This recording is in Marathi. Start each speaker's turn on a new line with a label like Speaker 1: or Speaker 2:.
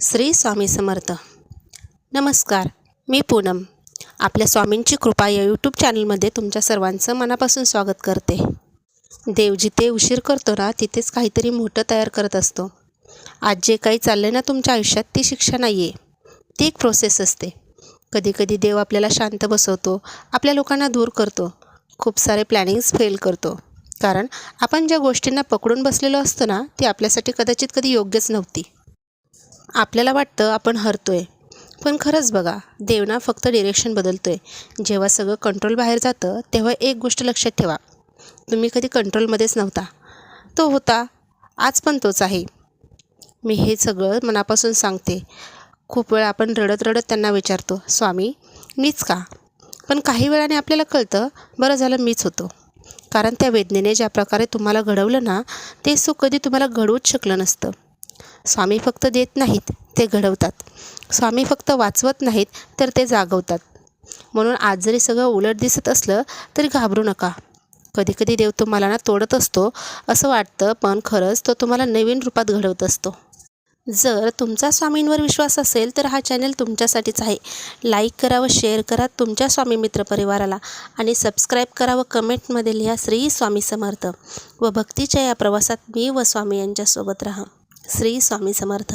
Speaker 1: श्री स्वामी समर्थ. नमस्कार, मी पूनम. आपल्या स्वामींची कृपा या यूट्यूब चॅनलमध्ये तुमच्या सर्वांचं मनापासून स्वागत करते. देव जिथे उशीर करतो ना, तिथेच काहीतरी मोठं तयार करत असतो. आज जे काही चाललं आहे ना तुमच्या आयुष्यात, ती शिक्षा नाही आहे, ती एक प्रोसेस असते. कधीकधी देव आपल्याला शांत बसवतो, आपल्या लोकांना दूर करतो, खूप सारे प्लॅनिंग्स फेल करतो. कारण आपण ज्या गोष्टींना पकडून बसलेलो असतो ना, ती आपल्यासाठी कदाचित कधी योग्यच नव्हती. आपल्याला वाटतं आपण हरतोय, पण खरंच बघा, देव ना फक्त डिरेक्शन बदलतोय. जेव्हा सगळं कंट्रोल बाहेर जातं, तेव्हा एक गोष्ट लक्षात ठेवा, तुम्ही कधी कंट्रोलमध्येच नव्हता. तो होता, आज पण तोच आहे. मी हे सगळं मनापासून सांगते. खूप वेळा आपण रडत रडत त्यांना विचारतो, स्वामी मीच का? पण काही वेळाने आपल्याला कळतं, बरं झालं मीच होतो. कारण त्या वेदनेने ज्या प्रकारे तुम्हाला घडवलं ना, ते सुख कधी तुम्हाला घडवूच शकलं नसतं. स्वामी फक्त देत नाहीत, ते घडवतात. स्वामी फक्त वाचवत नाहीत, तर ते जागवतात. म्हणून आज जरी सगळं उलट दिसत असलं तरी घाबरू नका. कधीकधी देव तुम्हाला ना तोडत असतो असं वाटतं, पण खरंच तो तुम्हाला नवीन रूपात घडवत असतो. जर तुमचा स्वामींवर विश्वास असेल तर हा चॅनल तुमच्यासाठीच आहे. लाईक करा व शेअर करा तुमच्या स्वामी मित्रपरिवाराला आणि सबस्क्राईब करा व कमेंटमध्ये लिहा श्री स्वामी समर्थ. व भक्तीच्या या प्रवासात मी व स्वामी यांच्यासोबत राहा. श्री स्वामी समर्थ.